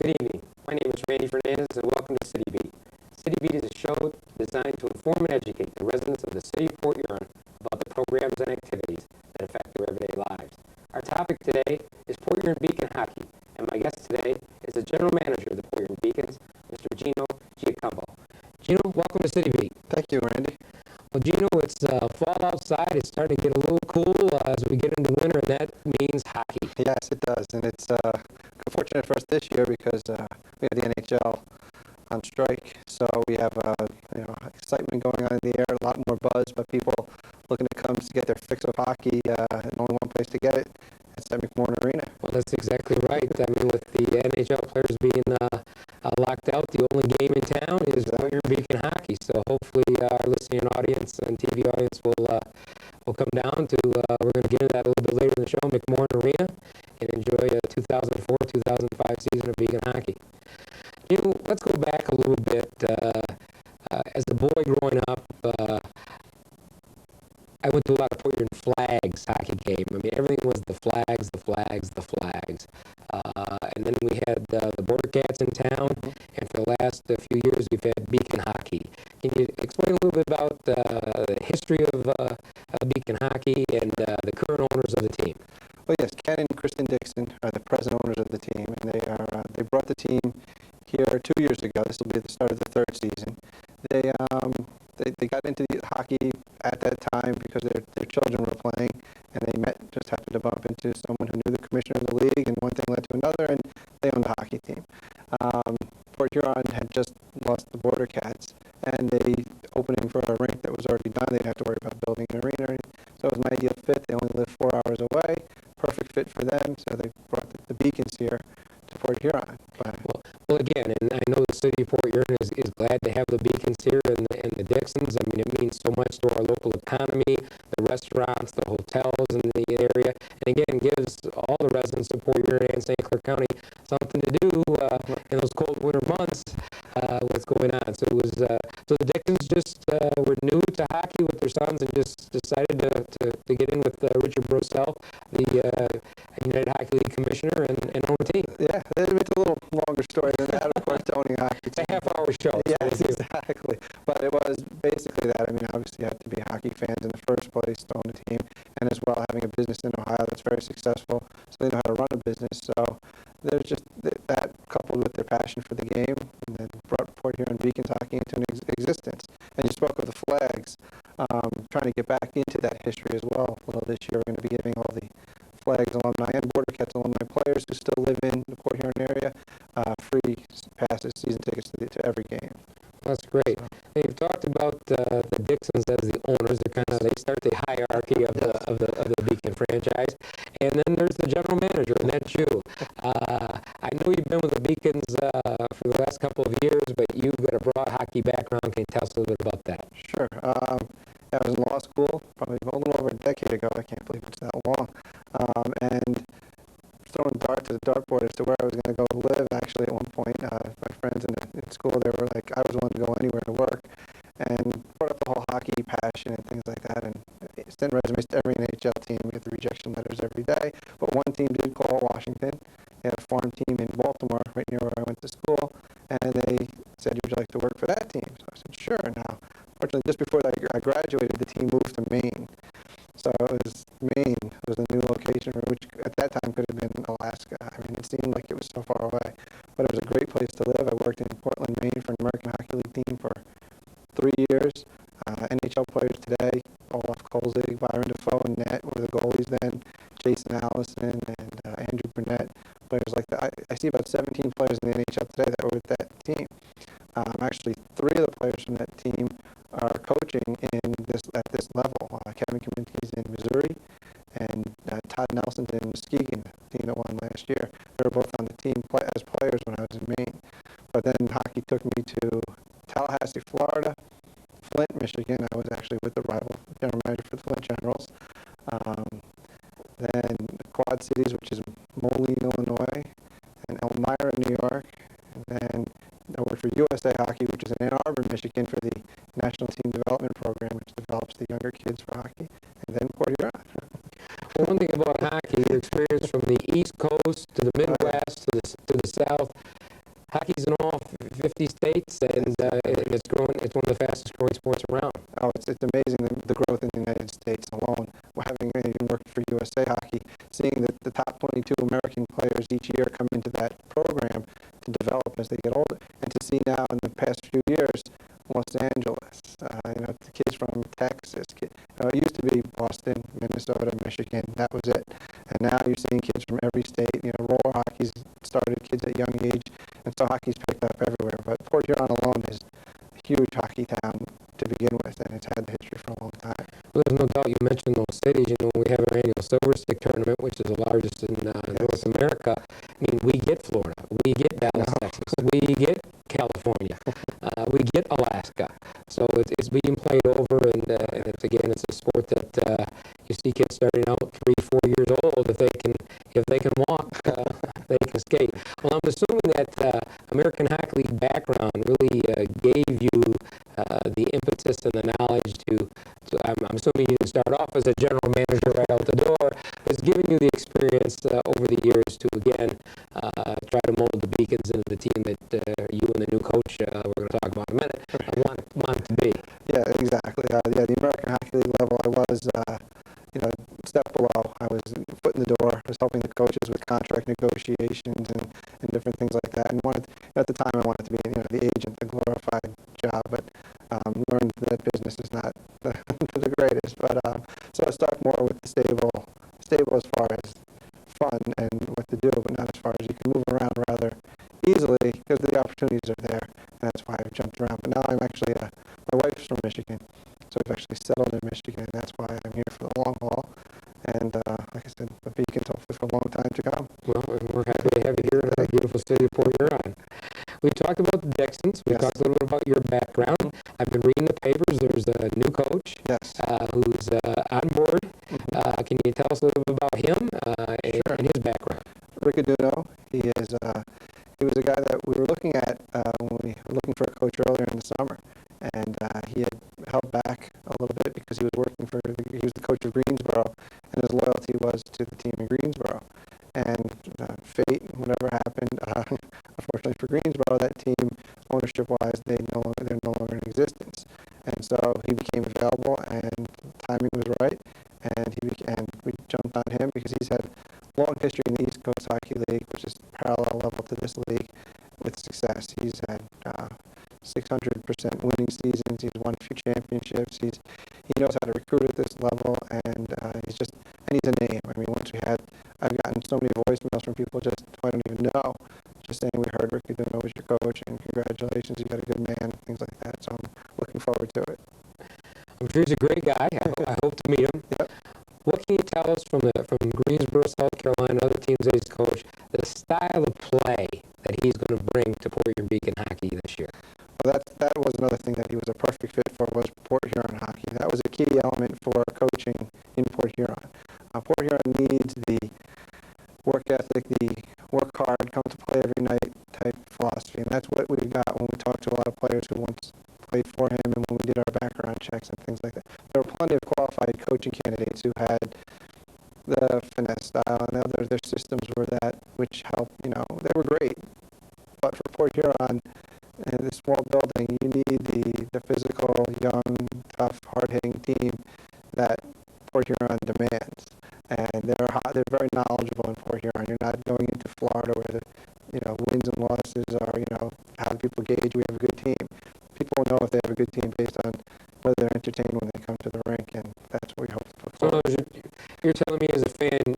Good evening. My name is Randy Fernandez, and welcome to City Beat. City Beat is a show designed to inform and educate the residents of the city of Port Huron about the programs and activities that affect their everyday lives. Our topic today is Port Huron Beacon Hockey, and my guest today is the General Manager of the Port Huron Beacons, Mr. Gino Giacombo. Gino, welcome to City Beat. Thank you, Randy. Well, Gino, it's fall outside. It's starting to get a little cool as we get into winter, and that means hockey. Yes, it does, and it's fortunate for us this year because we have the NHL on strike, so we have excitement going on in the air, a lot more buzz, but people looking to come to get their fix of hockey, and only one place to get it. It's at McMorran Arena. Well, that's exactly right. I mean, with the NHL players being locked out, the only game in town is Port Huron Beacon Hockey. So hopefully our listening audience and TV audience will come down to, we're going to get into that a little bit later in the show, McMorran Arena, and enjoy a 2004-2005 season of Beacon Hockey. You know, let's go back a little bit. As a boy growing up, I went to a lot of Port Huron Flags hockey game. I mean, everything was the flags, the flags, the flags. And then we had the Border Cats in town, and for the last few years we've had Beacon Hockey. Can you explain a little bit about the history of Beacon Hockey and the current owners of the team? Well, yes, Ken and Kristen Dixon are the present owners of the team, and they brought the team here 2 years ago. This will be the start of the third season. They got into the hockey at that time because their children were playing, and they just happened to bump into someone who knew the commissioner of the league, and one thing led to another, and they owned the hockey team. Port Huron had just lost the Border Cats, and the opening for a rink that was already done, they didn't have to worry about building an arena. So it was an ideal fit. They only live 4 hours away. Perfect fit for them, so they brought the Beacons here to Port Huron. Well, again, and I know the city of Port Huron is glad to have the Beacons here and the Dixons. I mean, it means so much to our local economy, the restaurants, the hotels in the area, and again, gives all the residents of Port Huron and St. Clair County something to do in those cold winter months. What's going on? So it was so the Dixons just were new to hockey with their sons and just decided to get in with Richard Brosel, the United Hockey League commissioner, and own a team. Yeah, it's a little longer story than that, of course, owning a hockey It's a team. half-hour show. Yes, exactly. But it was basically that. I mean, obviously you have to be hockey fans in the first place to own a team, and as well having a business in Ohio that's very successful, so they know how to run a business. So there's just that coupled with their passion for the game, and then brought Port Huron Beacons hockey into existence. And you spoke of the flags, trying to get back into that history as well. Well, this year we're going to be giving all the Flags alumni and Border Cats alumni players who still live in the Port Huron area free passes, season tickets to every game. That's great. And you've talked about the Dixons as the owners. They start the hierarchy of the Beacon franchise, and then there's the general manager, and that's you. I know you've been with the Beacons for the last couple of years, but you've got a broad hockey background. Can you tell us a little bit about that? Sure. I was in law school probably a little over a decade ago. I can't believe it's that long. And throwing darts at the dartboard as to where I was going to go live. Actually, at one point, my friends in school, they were like, I was willing to go anywhere to work, and brought up the whole hockey passion and things like that. And sent resumes to every NHL team. We get the rejection letters every day. But one team did call Washington. They had a farm team in Baltimore, right near where I went to school, and they said, "Would you like to work for that team?" So I said, "Sure." Now, fortunately, just before I graduated, the team moved to Maine. So it was Maine. It was a new location, which at that time could have been Alaska. I mean, it seemed like it was so far away. But it was a great place to live. I worked in Portland, Maine for an American Hockey League team for 3 years. NHL players today, Olaf Kolzig, Byron Defoe, and Net were the goalies then. Jason Allison and Andrew Burnett, players like that. I see about 17 players in the NHL today that were with that team. Actually, 3 of the players from that team are coaching at this level. Kevin Kaminsky's in Missouri, and Todd Nelson's in Muskegon, the team that won last year. They were both on the team as players when I was in Maine. But then hockey took me to Tallahassee, Florida, Flint, Michigan. I was actually with the rival general manager for the Flint Generals. Then the Quad Cities, which is Moline, Illinois, and Elmira, New York, and then I worked for USA Hockey, which is in Ann Arbor, Michigan, for the National Team Development Program, which develops the younger kids for hockey, and then Port Huron. Well, one thing about hockey, your experience from the East Coast to the Midwest to the South, hockey's in all 50 states, and it's growing. It's one of the fastest growing sports around. Oh, it's amazing the growth in the United States alone. Having even worked for USA Hockey, seeing the top 22 American players each year come into that program to develop as they get older, and to see now in the past few years, Los Angeles, the kids from Texas. It used to be Boston, Minnesota, Michigan. That was it. And now you're seeing kids from every state. Roller hockey's started kids at a young age, and so hockey's picked up everywhere. But Port Huron alone is a huge hockey town to begin with, and it's had the history for a long time. Well, there's no doubt you mentioned those cities. We have our annual Silver Stick tournament, which is the largest in North America. I mean, we get Florida, we get Dallas, Texas, we get California, we get Alaska. So it's being played over, and it's a sport that you see kids starting out 3, 4 years old. If they can walk, they can skate. Well, I'm assuming that American Hockey League background really gave you the impetus and the knowledge to I'm assuming you didn't start off as a general manager right out the door. It's given you the experience over the years to, again, try to mold the Beacons into the team that you and the new coach, we're going to talk about in a minute, want to be. Yeah, exactly. The American Hockey League level, I was, step below. I was foot in the door. I was helping the coaches with contract negotiations and different things like that. And at the time, I wanted to be, the agent, the glorified job, but learned that business is not the greatest. But so I stuck more with the stable as far as fun and what to do, but not as far as you can move around rather easily because the opportunities are there. And that's why I've jumped around. But now I'm actually, my wife's from Michigan, so we've actually settled in Michigan, and that's why I'm here for the long haul. And like I said, the Beacons hopefully for a long time to come. Well, we're happy to have you here in the beautiful city of Port Huron. We talked about the Dixons. We talked a little bit about your background. I've been reading the papers. There's a new coach who's on board. Mm-hmm. Can you tell us a little bit about him Sure. and his background? Rick Aduno, he was a guy that we were looking at when we were looking for a coach earlier in the summer. And he had held back a little bit because he was he was the coach of Greensboro, and his loyalty was to the team in Greensboro. And fate, whatever happened, unfortunately for Greensboro, that team, ownership-wise, they're no longer in existence. And so he became available, and timing was right, and we jumped on him because he's had long history in the East Coast Hockey League, which is parallel level to this league, with success. He's had 600% winning seasons. He's won a few championships. He knows how to recruit at this level, and he's a name. I mean, I've gotten so many voicemails from people just who I don't even know, just saying we heard Rick Aduno was your coach, and congratulations, you got a good man, things like that. So I'm looking forward to it. I'm sure he's a great guy. I hope to meet him. Yep. What can you tell us from Greensboro, South Carolina, other teams that he's coached, the style of play that he's going to bring to Port Huron Beacon hockey this year? Well, that was another thing that he was a perfect fit for, was Port Huron hockey. That was a key element for coaching in Port Huron. Port Huron needs the work ethic, the work hard, come to play every night type philosophy, and that's what we got when we talked to a lot of players who once played for him and when we did our background checks and things like that. There were plenty of qualified coaching candidates who had the finesse style, and their systems were that, which helped, they were great. But for Port Huron, in this small building, you need the physical, young, tough, hard-hitting team that Port Huron demands. And they're very knowledgeable in Port Huron. You're not going into Florida where the wins and losses are, how do people gauge we have a good team. People know if they have a good team based on whether they're entertained when they come to the rink, and that's what we hope to put forward. So you're telling me as a fan,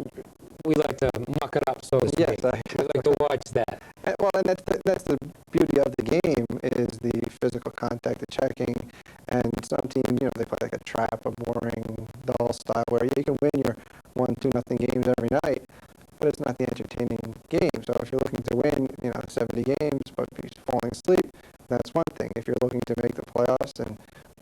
we like to muck it up, so to speak. Yes, I like to watch that. Well, and that's the beauty of the game, is the physical contact, the checking, and some teams, they play like a trap, a boring, dull style where you can win your 1-2-0 games every night, but it's not the entertaining game. So if you're looking to win, 70 games, but be falling asleep, that's one thing. If you're looking to make the playoffs and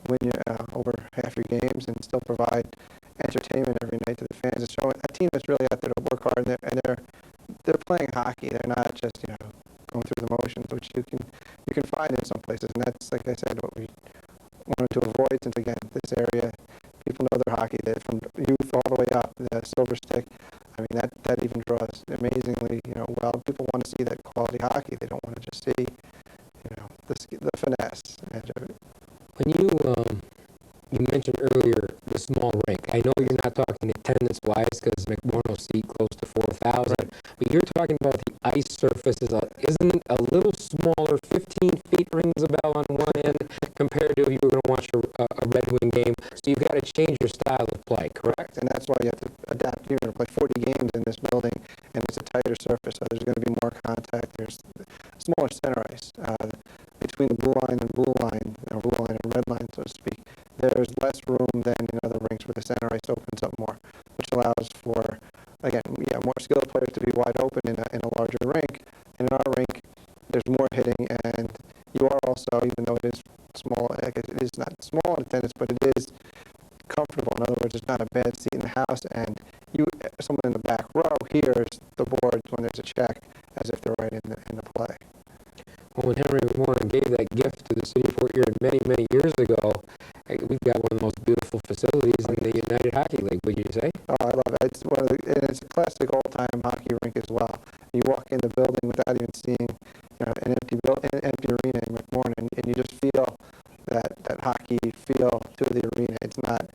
win over half your games and still provide entertainment every night to the fans, it's showing a team that's really out there to work hard, and they're playing hockey. They're not just going through the motions, which you can find in some places, and that's, like I said, what we wanted to avoid. Since again, this area, people know their hockey. They're from youth all the way up. The Silver Stick I mean, that even draws amazingly, well. People want to see that quality hockey. They don't want to just see, the finesse edge of it. When you mentioned earlier the small rink. I know you're not talking attendance-wise because McMorran will seat close to 4,000, Right. but you're talking about the ice surface isn't a little smaller, 15 feet rings a bell on one end compared to if you were going to watch a Red Wing game. So you've got to change your style of play, correct? And that's why you have to adapt. You're going to play 40 games in this building, and it's a tighter surface, so there's going to be more contact. There's smaller center ice between the blue line and blue line, or blue line and red line, so to speak. There's less room than in other rinks where the center ice opens up more, which allows for, again, more skilled players to be wide open in a larger rink. And in our rink, there's more hitting, and you are also, even though it is small, it is not small in attendance, but it is comfortable. In other words, it's not a bad seat in the house, and someone in the back row hears the boards when there's a check as if they're right in the play. Well, when Henry McMorran gave that gift to the city of Fort Erie many, many years ago, we've got one of the most beautiful facilities in the United Hockey League, would you say? Oh, I love it. It's and it's a classic old-time hockey rink as well. You walk in the building without even seeing an empty arena in McMorran, and you just feel that hockey feel to the arena. It's not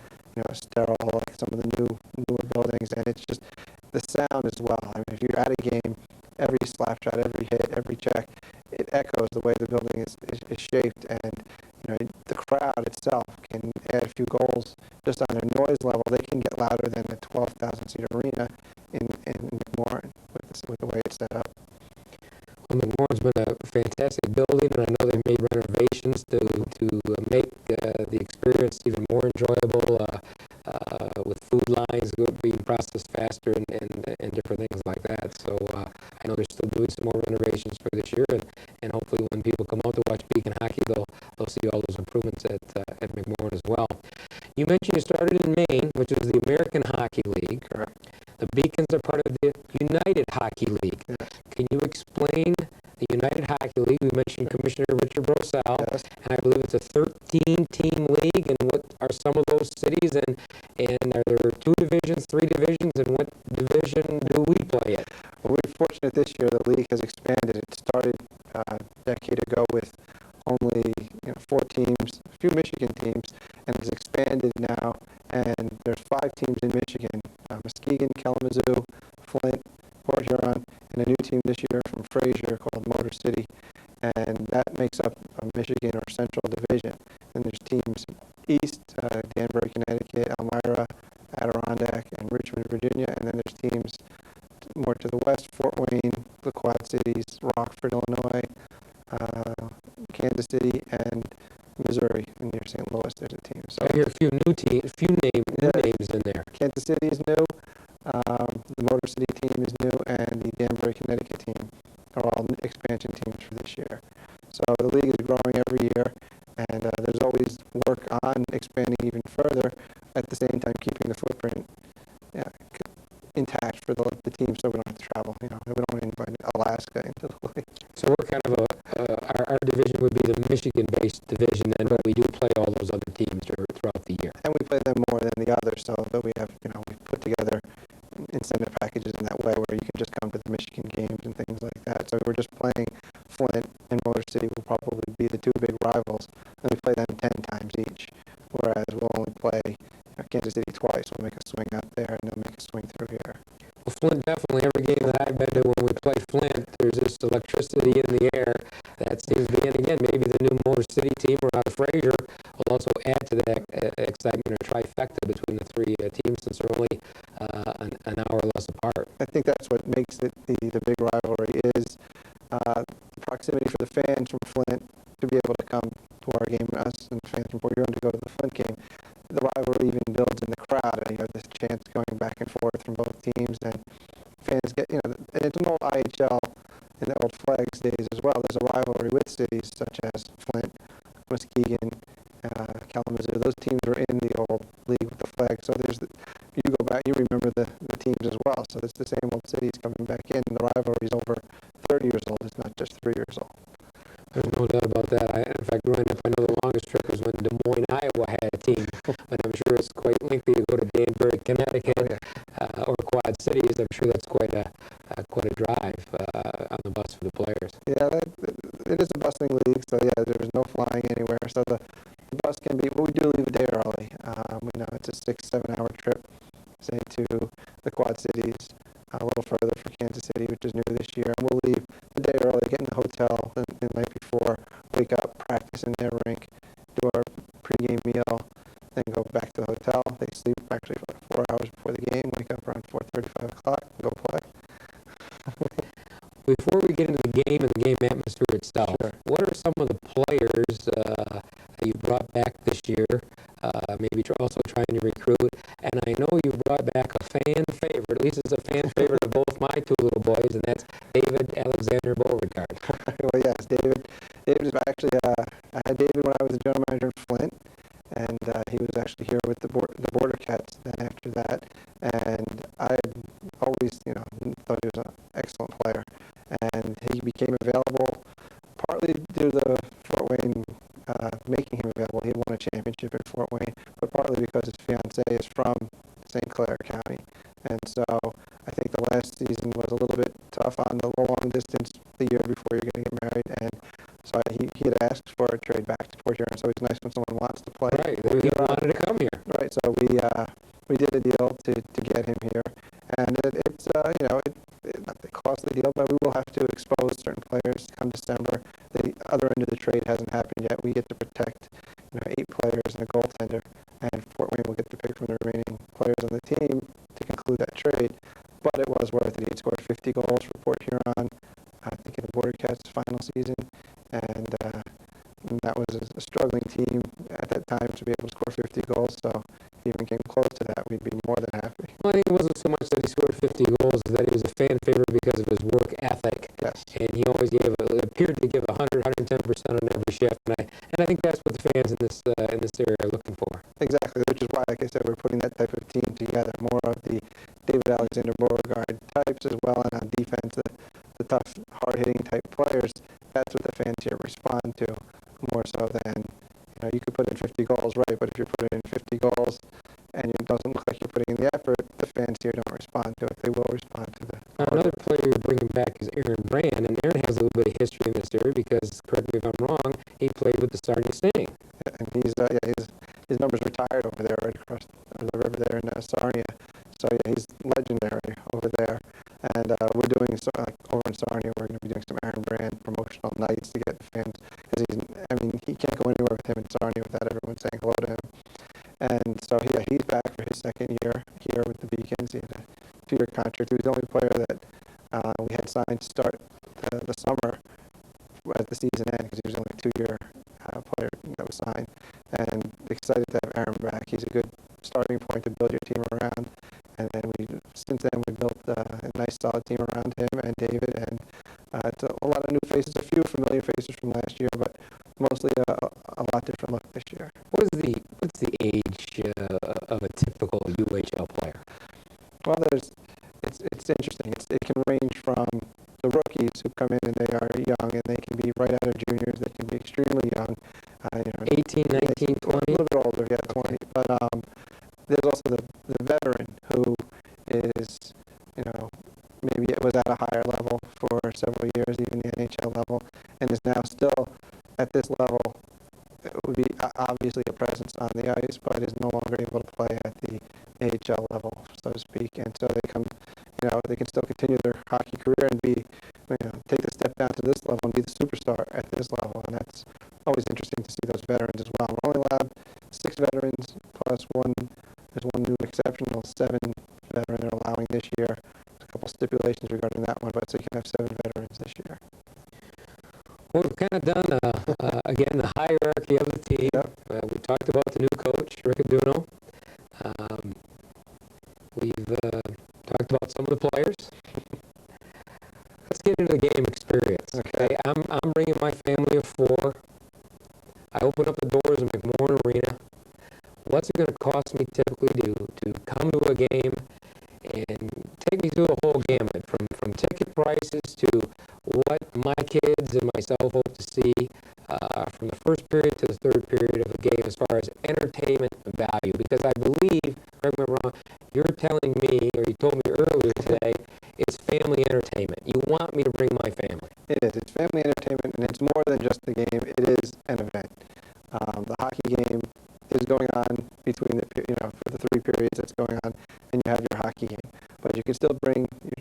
sterile like some of the newer buildings, and it's just the sound as well. I mean, if you're at a game, every slap shot, every hit, every check, it echoes the way the building is shaped, and the crowd itself can add a few goals just on their noise level. They can get louder than the 12,000 seat arena in McMorran with the way it's set up. Well, McMorran's been a fantastic building, and I know they've made renovations to make the experience even more enjoyable with food lines being processed faster and different things like that. So I know they're still doing some more renovations for this year, and hopefully when people come out to watch Beacon hockey, they'll see all those improvements at McMorran as well. You mentioned you started in Maine, which is the American Hockey League. Correct. The Beacons are part of the United Hockey League. Yes. Can you explain the United Hockey League? We mentioned Commissioner Richard Brosal, Yes. and I believe it's a 13-team league. And what are some of those cities? And are there 2 divisions, 3 divisions? And what division do we play in? Well, we're fortunate this year. The league has expanded. It started a decade ago with only 4 teams, a few Michigan teams, and it's expanded now. And there's 5 teams in Michigan: Muskegon, Kalamazoo, Flint, Port Huron, and a new team this year from Fraser called Motor City. And that makes up Michigan, or Central Division. And there's teams east, Danbury, Connecticut, Elmira, Adirondack, and Richmond, Virginia. And then there's teams more to the west: Fort Wayne, the Quad Cities, Rockford, Illinois, Kansas City, and Missouri. And near St. Louis, there's a team. So I hear a few new names in there. Kansas City is new, the Motor City team is new, and the Danbury, Connecticut team are all expansion teams for this year. So the league is growing every year, and there's always work on expanding even further, at the same time keeping the footprint intact for the team, so we don't have to travel. We don't want anybody in Alaska into the league. So we're kind of our division would be the Michigan-based division, and but we do play all those other teams throughout the year. And we play them more than the others, so that we have, we put together incentive packages in that way where you can just come to the Michigan games and things like that. So we're just playing Flint and Motor City will probably be the 2 big rivals, and we play them 10 times each, whereas we'll only play Kansas City twice. We'll make a swing out there, and they'll make a swing through here. Well, Flint, definitely every game that I've been to when we play Flint, there's this electricity in the air that seems to be, and again, maybe the new Motor City team or out of Fraser will also add to that excitement or trifecta between the 3 teams, since they're only an hour less apart. I think that's what makes it the big rivalry is the proximity for the fans from Flint to be able to come to our game, and us and fans from Port Huron to go to the Flint game. The rivalry even builds in the crowd, and this chants going back and forth from both teams, and fans get, and it's an old IHL in the old Flags days as well. There's a rivalry with cities such as Flint, Muskegon, Kalamazoo. Those teams were in the old league with the Flags, so you go back, you remember the teams as well. So it's the same old cities coming back in, and the rivalry is over 30 years old. It's not just 3 years old. There's no doubt about that. In fact, growing up, I know the longest trip was when Des Moines, Iowa had a team, but I'm sure it's quite lengthy to go to Danbury, Connecticut, or Quad City Series. I'm sure that's quite a drive on the bus for the players. Yeah, it is a busing league, so yeah, there was no flying anywhere. So the bus can be, but we do leave a day early. We know it's a 6-7 hour trip, say to the Quad Cities, a little further for Kansas City, which is new this year. And we'll leave the day early, get in the hotel the night before, wake up, practice in their rink, do our pregame meal, then go back to the hotel. They sleep actually for like 4 hours before the game, wake up around 4:30, 5 o'clock, go play. Before we get into the game and the game atmosphere itself, Sure. what are some of the players that you brought back this year? Maybe also trying to recruit. And I know you brought back a fan favorite, at least it's a fan favorite of both my two little boys, and that's David Alexander Beauregard. Well, yes, David. David is actually, I had David when I was the general manager of Flint, and he was actually here with the Border Cats then after that. And I always, thought he was an excellent player. And he became available partly due to the Fort Wayne making him available. He won a championship at Fort Wayne, but partly because his fiance is from St. Clair County. And so I think the last season was a little bit tough on the long distance the year before you're going to get married. And so he had asked for a trade back to Port Huron. So it's nice when someone wants to play. Right, he wanted to come here. Right, so we did a deal to get him here. And it's not the costly deal, but we will have to expose certain players come December. The other end of the trade hasn't happened yet. We get to protect 8 players and a goaltender, and Fort Wayne will get to pick from the remaining players on the team to conclude that trade. But it was worth it. He scored 50 goals for Port Huron, I think, in the Border Cats' final season, and that was a struggling team at that time to be able to score 50 goals. So if he even came close to that, we'd be more than happy. Well, I think it wasn't so much that he scored 50 goals, as that he was a fan favorite because of his work ethic. Yes. And he always appeared to give 100, 110% on every shift. And I think that's what the fans in this area are looking for. Exactly, which is why, like I said, we're putting that type of team together, more of the David Alexander Beauregard types as well, and on defense, the tough, hard-hitting type players. That's what the fans here respond to, more so than, you could put in 50 goals, right, but if you're putting in 50 goals and it doesn't look like you're putting in the effort, the fans here don't respond to it. They will respond to the... Another player you're bringing back is Aaron Brand, and Aaron has a little bit of history in this area because, correct me if I'm wrong, he played with the Sarnia Sting. And his numbers retired over there, right across the river there in Sarnia. So yeah, he's legendary over there. And we're doing over in Sarnia, we're going to be doing some Aaron Brand promotional nights to get the fans, because he can't go anywhere with him in Sarnia without everyone saying hello to him. And so yeah, he's back for his second year here with the Beacons. He had a 2-year contract. He was the only player that we had signed to start the summer at the season end, because he was only a 2-year player that was signed. And excited to have Aaron back. He's a good starting point to build your team around. And then since then we built a nice solid team around him and David, and it's a lot of new faces, a few familiar faces from last year, but mostly a lot different look this year. What's the age of a typical UHL player? Well, it's interesting. It can range from the rookies who come in and they are young, and they can be right out of juniors. They can be extremely young. 18, 19, 20? A little bit older, yeah, 20. But there's also the veteran who is, maybe it was at a higher level for several years, even the NHL level, and is now still at this level. It would be obviously a presence on the ice, but is no longer able to play at the AHL level, so to speak. And so they come, they can still continue their hockey career and be, take the step down to this level and be the superstar at this level. And that's always interesting to see those veterans as well. We're only allowed 6 veterans plus there's one new exceptional 7 veteran they're allowing this year. There's a couple stipulations regarding that one, but so you can have 7 veterans this year. Well, we've kind of done, again, the hierarchy of the team. Yep. We talked about the new coach, Rick Aduno. We've talked about some of the players. Let's get into the game experience. Okay, I'm bringing my family of 4. I open up the doors of McMorran Arena. What's it going to cost me typically to come to a game and take me through the whole gamut, from ticket prices to what my kids and myself hope to see from the first period to the third period of a game as far as entertainment value? Because I believe, correct me if I'm wrong, you're telling me, or you told me earlier today,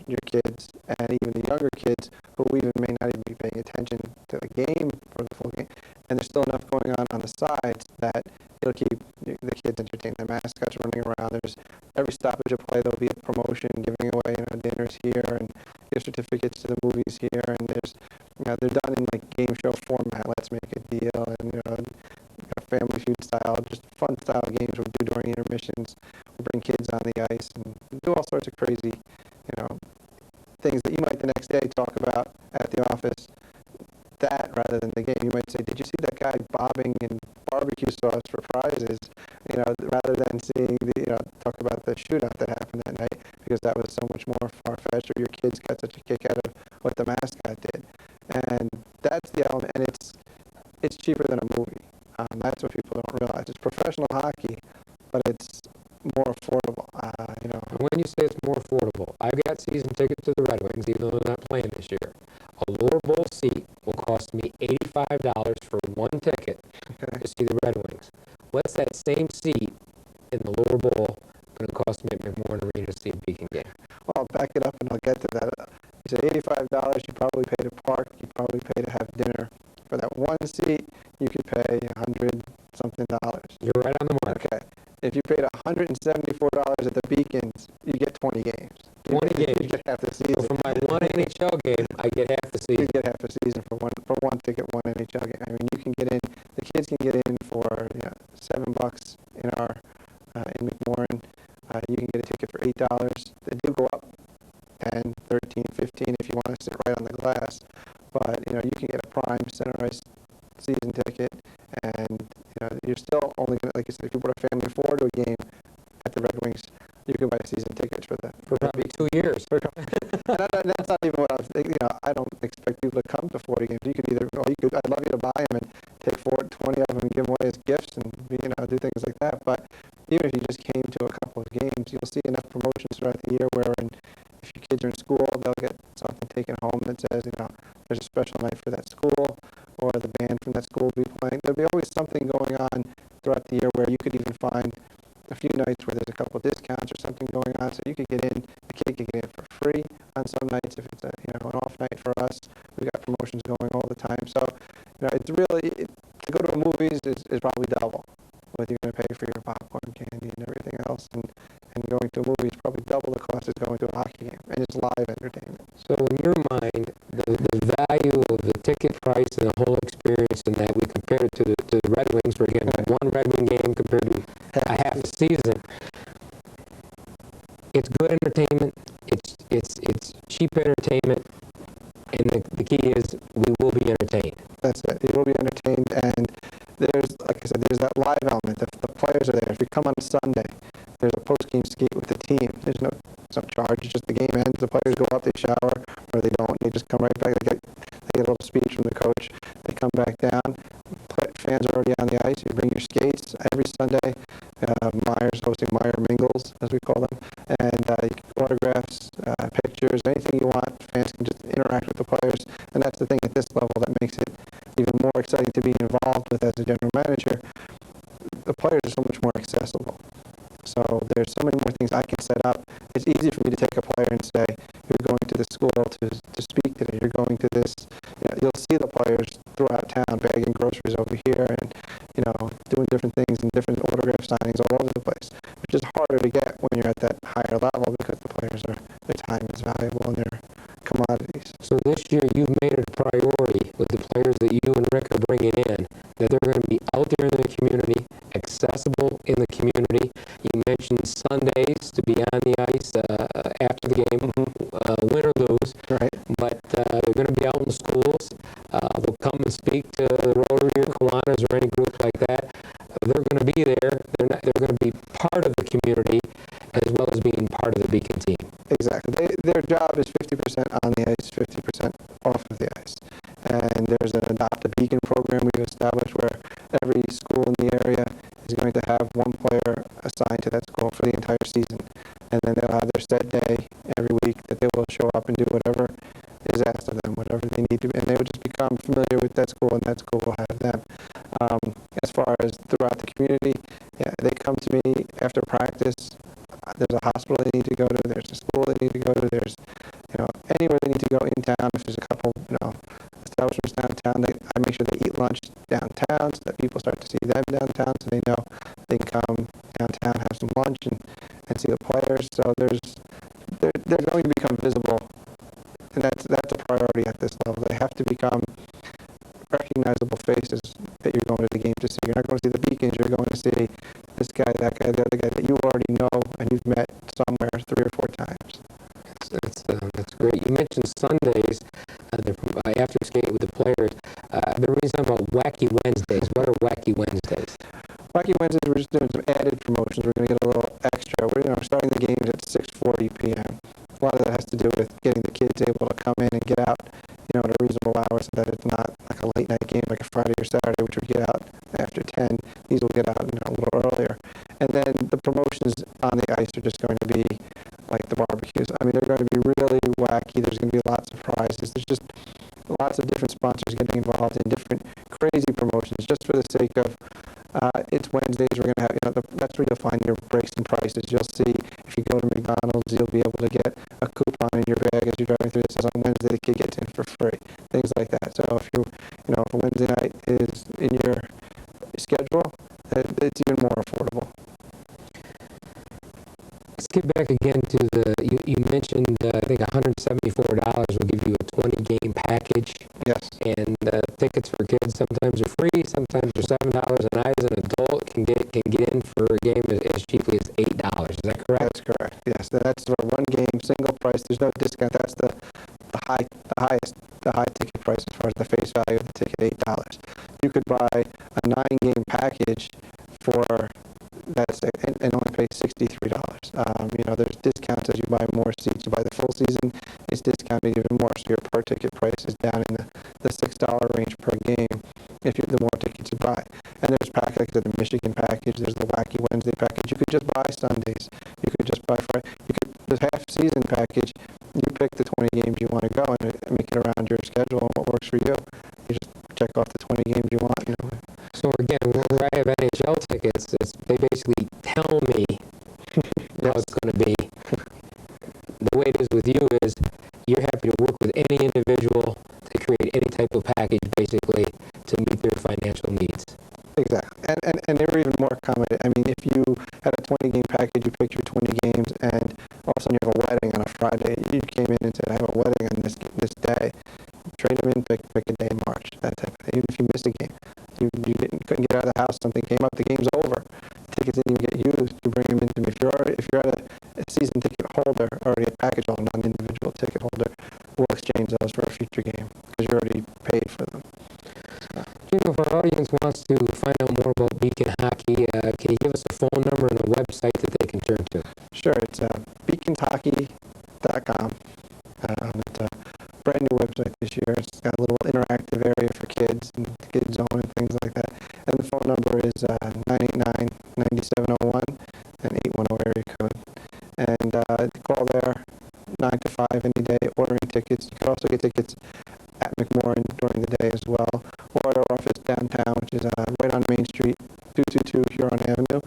your kids and even the younger kids who even may not even be paying attention to the game for the full game, and there's still enough going on the sides that it'll keep the kids entertained. The mascots running around. There's every stoppage of play there'll be a promotion, giving away dinners here and gift certificates to the movies here, and there's they're done in like game show format. Let's make a deal, and Family Feud style, just fun style games we do during intermissions. We bring kids on the ice and do all sorts of crazy, things that you might the next day talk about at the office. That rather than the game, you might say, "Did you see that guy bobbing in barbecue sauce for prizes?" Rather than seeing talk about the shootout that happened that night, because that was so much more far-fetched, or your kids got such a kick out of what the mascot did. And that's the element, and it's cheaper than a movie. That's what people don't realize. It's professional hockey, but it's more affordable. When you say it's more affordable, I've got season tickets to the Red Wings, even though they're not playing this year. A lower bowl seat will cost me $85 for one ticket to see the Red Wings. What's that same seat in the lower bowl going to cost me at McMorran Arena to see a Beacon game? Well, I'll back it up and I'll get to that. You say $85, you probably pay to park, you probably pay to have dinner. For that one seat, you could pay $100-something. You're right on the mark. Okay. If you paid $174 at the Beacons, you get 20 games. 20 games. You get half the season. So for my one NHL game, I get half the season. You get half a season for one ticket, one NHL game. I mean, you can get in. The kids can get in for $7 in our in McMorran. You can get a ticket for $8. They do go up 10, 13, 15 if you want to sit right on the glass. But you can get a prime center ice season ticket, and you're still only gonna, like you said, if you put a family of 4 to a game at the Red Wings, you can buy season tickets for probably 2 years. And that's not even what I'm thinking. I don't expect people to come to 40 games. You could I'd love you to buy them and take 20 of them and give them away as gifts and do things like that. But even if you just came to a couple of games, you'll see enough promotions throughout the year where if your kids are in school, they'll get something taken home that says, there's a special night for that school, or the band from that school will be playing. There'll be always something going on throughout the year where you could even find a few nights where there's a couple of discounts or something going on, so you could get in. The kid could get in for free on some nights if it's an off night for us. We've got promotions going all the time, so it's really to go to the movies is probably double what you're going to pay for your popcorn, candy, and everything else, and going to a movie is probably double the cost of going to a hockey game, and it's live entertainment. So in your mind, the value of the ticket price and the whole experience, and that we compare it to the Red Wings, where again, one Red Wing game compared to a half a season, it's good entertainment, it's cheap entertainment, and the key is we will be entertained. That's it. You will be entertained, and there's, like I said, there's that live element. The players are there. If you come on a Sunday, there's a post-game skate with the team. There's no charge. It's just the game ends. The players go out, they shower, or they don't. They just come right back. They get a little speech from the coach. They come back down. Fans are already on the ice. You bring your skates every Sunday. Myers hosting Meyer Mingles, as we call them, and autographs, pictures, anything you want. Fans can just interact with the players, and that's the thing at this level that makes it even more exciting to be involved with as a general manager. The players are so much more accessible. So there's so many more things I can set up. It's easy for me to take a player and say, you're going to this school to speak today. You're going to this. You'll see the players throughout town bagging groceries over here and, doing different things and different autograph signings all over the place, which is harder to get when you're at that higher level because the players their time is valuable and they're commodities. So this year you've made it a priority with the players that you and Rick are bringing in, that they're going to be out there in the community, accessible in the community. You mentioned Sundays to be on the ice after the game, win or lose. Right. But they're going to be out in the schools. They'll come and speak to the Rotary or Kiwanis or any group like that. They're going to be there. They're going to be part of the community as well as being part of the Beacon team. Exactly. Their job is 50% on the ice, 50% off of the ice. And there's an Adopt a Beacon program we've established where every school in the area is going to have one player assigned to that school for the entire season. And then they'll have their set day every week that they will show up and do whatever is asked of them, whatever they need to, and they will just become familiar with that school, and that school will have them. As far as throughout the community, they come to me after practice. There's a hospital they need to go to. There's a school they need to go to. There's start to see them downtown, so they know they can come downtown, have some lunch, and see the players. So they're going to become visible, and that's a priority at this level. They have to become recognizable faces that you're going to the game to see. You're not going to see the Beacons. You're going to see this guy, that guy, the other guy that you already know and you've met somewhere 3 or 4 times. That's great. You mentioned Sundays after skate with the players. The reason about Wacky Wednesdays. What are Wacky Wednesdays? Wacky Wednesdays, we're just doing some added promotions. We're going to get a little extra. We're starting the games at 6:40 p.m. A lot of that has to do with getting the kids able to come in and get out, at a reasonable hour, so that it's not like a late night game like a Friday or Saturday, which would get out after 10. These will get out a little earlier. And then the promotions on the ice are just going to be like the barbecues. I mean, they're going to be really wacky. There's going to be lots of prizes. There's just lots of different sponsors getting involved in different crazy promotions just for the sake of it's Wednesdays. We're going to have, that's where you'll find your breaks and prices. You'll see if you go to McDonald's, you'll be able to get a coupon in your bag as you're driving through. This is on Wednesday, the kid gets in for free. Things like that. So if if a Wednesday night is in your schedule, it's even more affordable. Let's get back again to you mentioned, I think $174 will give you a 20-game package. Yes. And tickets for kids sometimes are free, sometimes they're $7. And I, as an adult, can get in for a game as cheaply as $8. Is that correct? That's correct. Yes. That's for one game, single price. There's no discount. That's the high ticket price as far as the face value of the ticket, $8. You could buy a 9-game package for and only pay $63. There's discounts as you buy more seats. You buy the full season, it's discounted even more. So your per ticket price is down in the $6 range per game if the more tickets you buy. And there's packages, the Michigan package, there's the Wacky Wednesday package. You could just buy Sundays. You could just buy Friday. The half season package, you pick the 20 games you want to go and make it around your schedule and what works for you. You just check off the 20 games you want. So again, where I have NHL tickets, they basically tell me how it's going to be. The way it is with you is you're happy to work with any individual to create any type of package, basically, to meet their financial needs. Exactly. And they were even more accommodating. I mean, if you had a 20-game package, you picked your 20 games, and all of a sudden you have a wedding on a Friday, you came in and said, I have a wedding on this day. Trade them in, pick a day in March, that type of thing. Even if you missed a game, you couldn't get out of the house, something came up, the game's over. Tickets didn't even get used. You bring them into me. If you're a season ticket holder, already a package holder, not an individual ticket holder, we'll exchange those for a future game because you already paid for them. If our audience wants to find out more about Beacon Hockey, can you give us a phone number and a website that they can turn to? Sure, it's beaconshockey.com. It's a brand new website this year. It's got a little interactive area for kids and kids zone and things like that. And the phone number is 989-9701 and 810 area code. And call there 9 to 5 any day, ordering tickets. You can also get tickets at McMorran during the day as well, or at our office downtown, which is right on Main Street, 222 Huron Avenue,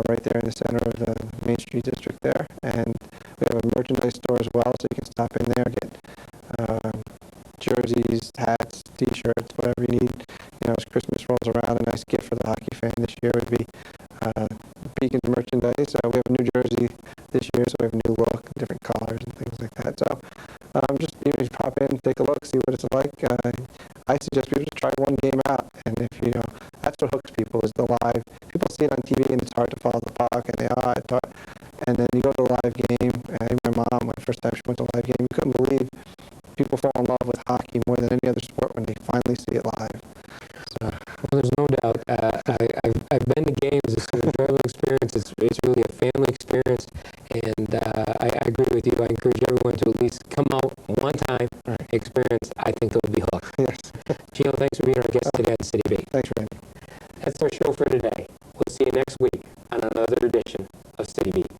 right there in the center of the Main Street district there. And we have a merchandise store as well, so you can stop in there, get jerseys, hats, t-shirts, whatever you need. As Christmas rolls around, a nice gift for the hockey fan this year would be Beacon's merchandise. We have a new jersey this year, so we have a new look, different colors and things like that. So just pop in, take a look, see what it's like. I suggest people just try one game out, and if that's what hooks people is the live. People see it on TV and it's hard to follow the puck, and and then you go to a live game. My mom, the first time she went to a live game, we couldn't believe people fall in love with hockey more than any other sport when they finally see it live. So. Well, there's no doubt. I've been to games. It's an enjoyable experience. It's really a family experience, and I agree with you. I encourage everyone to at least come out one time, experience. I think they'll be hooked. Yes. Gino, thanks for being our guest today at City Beat. Thanks, Randy. That's our show for today. We'll see you next week on another edition of City Beat.